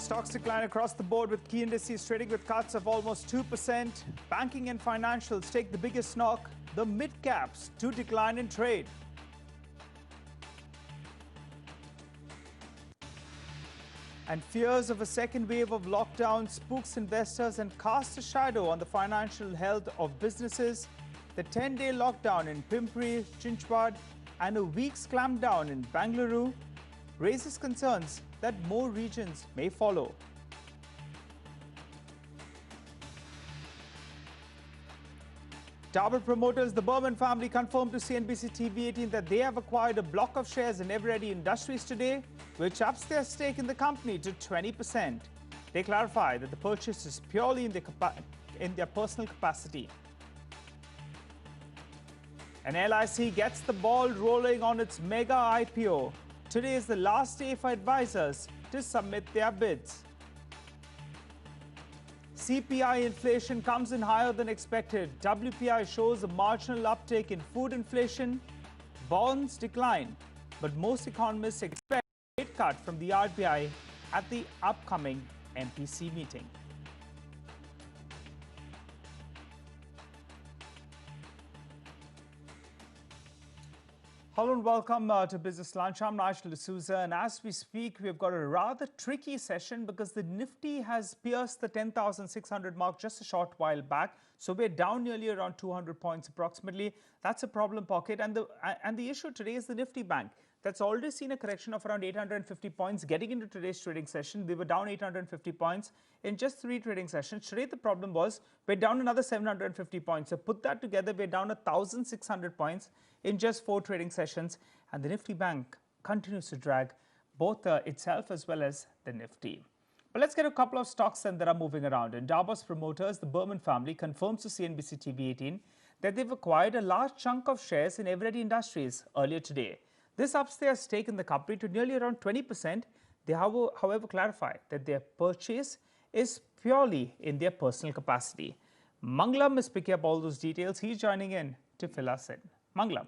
Stocks decline across the board with key indices trading with cuts of almost 2%. Banking and financials take the biggest knock. The mid-caps do decline in trade. And fears of a second wave of lockdown spooks investors and casts a shadow on the financial health of businesses. The 10-day lockdown in Pimpri, Chinchwad and a week's clampdown in Bengaluru raises concerns that more regions may follow. Dabur promoters, the Berman family, confirmed to CNBC TV 18 that they have acquired a block of shares in Eveready Industries today, which ups their stake in the company to 20%. They clarify that the purchase is purely in their personal capacity. And LIC gets the ball rolling on its mega IPO. Today is the last day for advisors to submit their bids. CPI inflation comes in higher than expected. WPI shows a marginal uptick in food inflation. Bonds decline, but most economists expect a rate cut from the RBI at the upcoming MPC meeting. Hello and welcome to Business Lunch. I'm Nigel D'Souza, and as we speak, we've got a rather tricky session because the Nifty has pierced the 10,600 mark just a short while back. So we're down nearly around 200 points approximately. That's a problem pocket. And the issue today is the Nifty Bank. That's already seen a correction of around 850 points getting into today's trading session. They were down 850 points in just 3 trading sessions. Today, the problem was we're down another 750 points. So put that together, we're down 1,600 points in just 4 trading sessions. And the Nifty Bank continues to drag both itself as well as the Nifty. But let's get a couple of stocks then that are moving around. And Dabur's promoters, the Berman family, confirms to CNBC TV 18 that they've acquired a large chunk of shares in Eveready Industries earlier today. This ups their stake in the company to nearly around 20%. They, however, clarify that their purchase is purely in their personal capacity. Mangalam is picking up all those details. He's joining in to fill us in. Mangalam.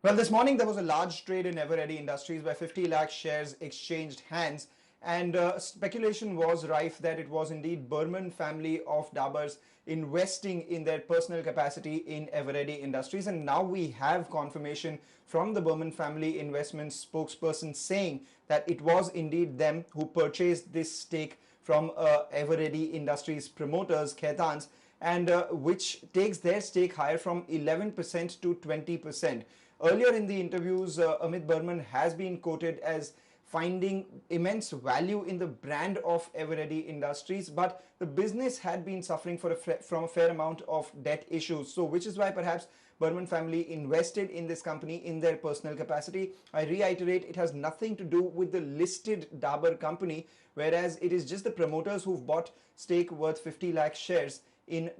Well, this morning there was a large trade in Eveready Industries where 50 lakh shares exchanged hands, and speculation was rife that it was indeed Berman family of Dabur's investing in their personal capacity in Eveready Industries. And now we have confirmation from the Berman family investment spokesperson saying that it was indeed them who purchased this stake from Eveready Industries promoters, Khaitans, and which takes their stake higher from 11% to 20%. Earlier in the interviews, Amit Berman has been quoted as finding immense value in the brand of Eveready Industries, but the business had been suffering from a fair amount of debt issues. So which is why perhaps Berman family invested in this company in their personal capacity. I reiterate, it has nothing to do with the listed Dabur company, whereas it is just the promoters who've bought stake worth 50 lakh shares in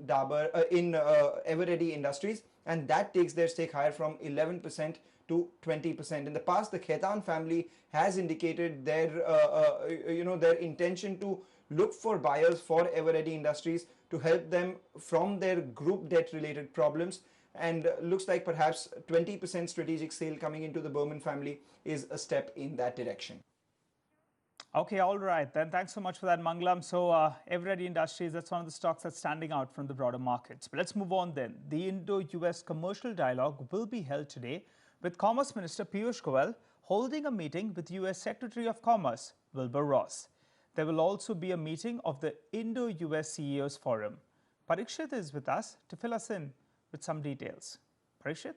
Eveready Industries, and that takes their stake higher from 11% to 20%. In the past, the Khaitan family has indicated their their intention to look for buyers for Eveready Industries to help them from their group debt related problems, and looks like perhaps 20% strategic sale coming into the Berman family is a step in that direction. Okay, all right. Then thanks so much for that, Mangalam. So Eveready Industries, that's one of the stocks that's standing out from the broader markets. But let's move on then. The Indo-US commercial dialogue will be held today with Commerce Minister Piyush Goyal holding a meeting with US Secretary of Commerce Wilbur Ross. There will also be a meeting of the Indo-US CEOs Forum. Parikshit is with us to fill us in with some details. Parikshit?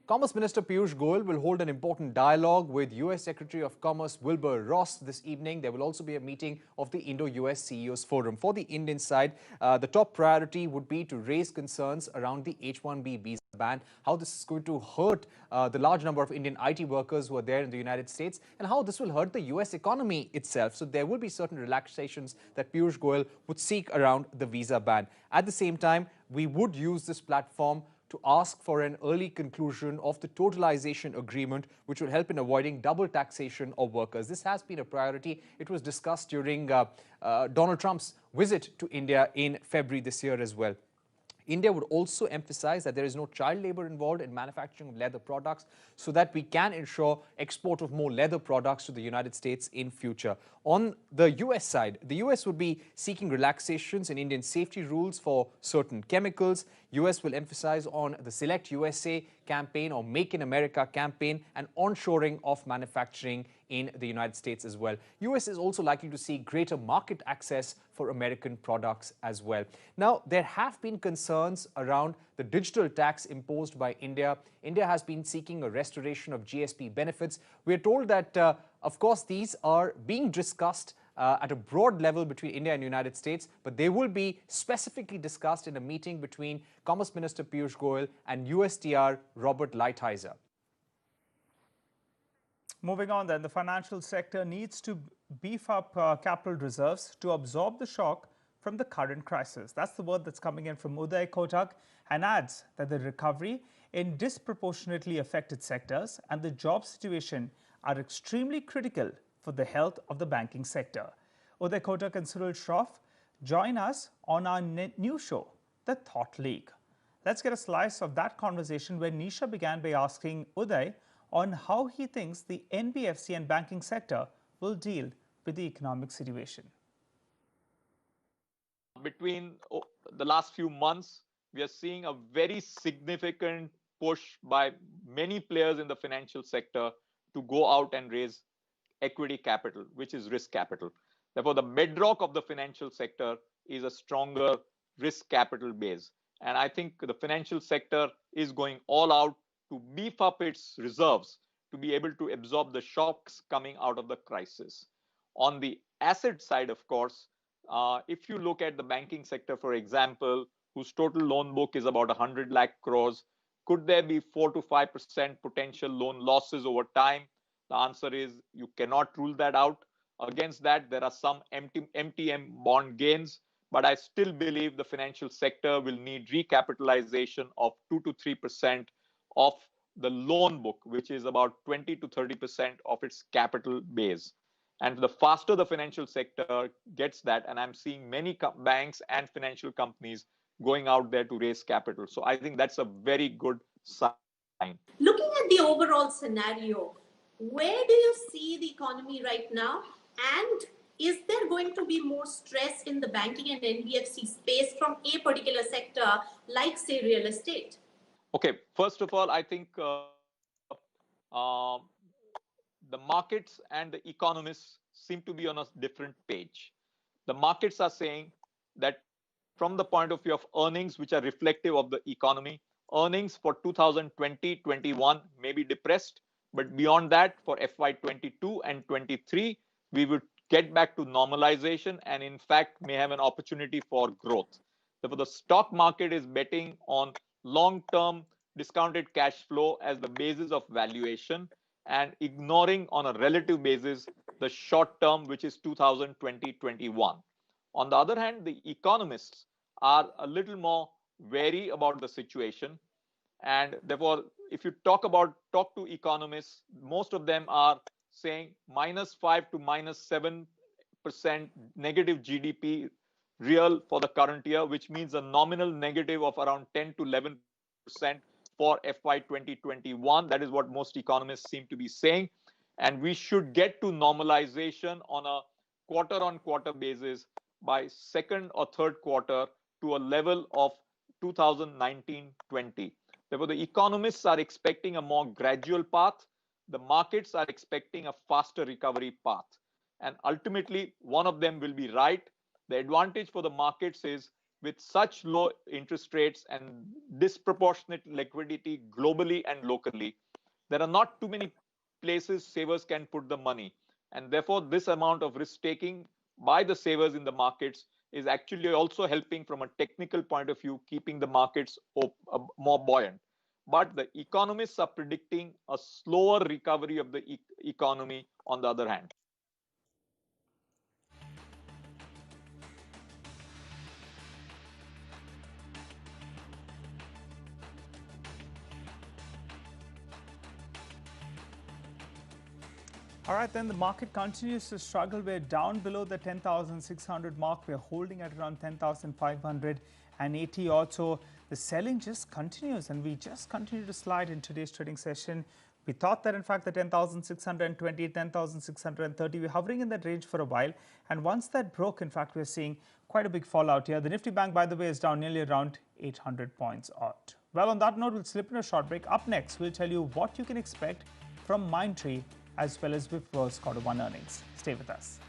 Commerce Minister Piyush Goyal will hold an important dialogue with US Secretary of Commerce Wilbur Ross this evening. There will also be a meeting of the Indo-US CEOs Forum. For the Indian side, the top priority would be to raise concerns around the H-1B visa ban, how this is going to hurt the large number of Indian IT workers who are there in the United States, and how this will hurt the US economy itself. So there will be certain relaxations that Piyush Goyal would seek around the visa ban. At the same time, we would use this platform to ask for an early conclusion of the totalization agreement, which will help in avoiding double taxation of workers. This has been a priority. It was discussed during Donald Trump's visit to India in February this year as well. India would also emphasize that there is no child labor involved in manufacturing of leather products so that we can ensure export of more leather products to the United States in future. On the US side, the US would be seeking relaxations in Indian safety rules for certain chemicals. US will emphasize on the Select USA campaign or Make in America campaign and onshoring of manufacturing in the United States as well. US is also likely to see greater market access for American products as well. Now, there have been concerns around the digital tax imposed by India. India has been seeking a restoration of GSP benefits. We are told that, of course, these are being discussed at a broad level between India and the United States, but they will be specifically discussed in a meeting between Commerce Minister Piyush Goyal and USTR Robert Lighthizer. Moving on then, the financial sector needs to beef up capital reserves to absorb the shock from the current crisis. That's the word that's coming in from Uday Kotak, and adds that the recovery in disproportionately affected sectors and the job situation are extremely critical for the health of the banking sector. Uday Kotak and Cyril Shroff join us on our new show, The Thought League. Let's get a slice of that conversation where Nisha began by asking Uday on how he thinks the NBFC and banking sector will deal with the economic situation. Between the last few months, we are seeing a very significant push by many players in the financial sector to go out and raise equity capital, which is risk capital. Therefore, the bedrock of the financial sector is a stronger risk capital base. And I think the financial sector is going all out to beef up its reserves to be able to absorb the shocks coming out of the crisis. On the asset side, of course, if you look at the banking sector, for example, whose total loan book is about 100 lakh crores, could there be 4 to 5% potential loan losses over time? The answer is you cannot rule that out. Against that, there are some MTM bond gains, but I still believe the financial sector will need recapitalization of 2 to 3% of the loan book, which is about 20 to 30% of its capital base. And the faster the financial sector gets that, and I'm seeing many banks and financial companies going out there to raise capital. So I think that's a very good sign. Looking at the overall scenario, where do you see the economy right now? And is there going to be more stress in the banking and NBFC space from a particular sector, like, say, real estate? Okay, first of all, I think the markets and the economists seem to be on a different page. The markets are saying that from the point of view of earnings, which are reflective of the economy, earnings for 2020-21 may be depressed, but beyond that, for FY22 and 23, we would get back to normalization and in fact may have an opportunity for growth. Therefore, the stock market is betting on long-term discounted cash flow as the basis of valuation and ignoring on a relative basis the short term, which is 2020-21. On the other hand, the economists are a little more wary about the situation. And therefore, if you talk to economists, most of them are saying -5 to -7% negative GDP real for the current year, which means a nominal negative of around 10 to 11% for FY 2021. That is what most economists seem to be saying. And we should get to normalization on a quarter-on-quarter basis by second or third quarter to a level of 2019-20. Therefore, the economists are expecting a more gradual path. The markets are expecting a faster recovery path. And ultimately, one of them will be right. The advantage for the markets is with such low interest rates and disproportionate liquidity globally and locally, there are not too many places savers can put the money. And therefore, this amount of risk taking by the savers in the markets is actually also helping from a technical point of view, keeping the markets more buoyant. But the economists are predicting a slower recovery of the economy on the other hand. All right, then the market continues to struggle. We're down below the 10,600 mark. We're holding at around 10,580 or so. the selling just continues, and we just continue to slide in today's trading session. We thought that, in fact, the 10,620, 10,630, we're hovering in that range for a while. And once that broke, in fact, we're seeing quite a big fallout here. The Nifty Bank, by the way, is down nearly around 800 points odd. Well, on that note, we'll slip in a short break. Up next, we'll tell you what you can expect from Mindtree as well as Wipro's Q1 earnings. Stay with us.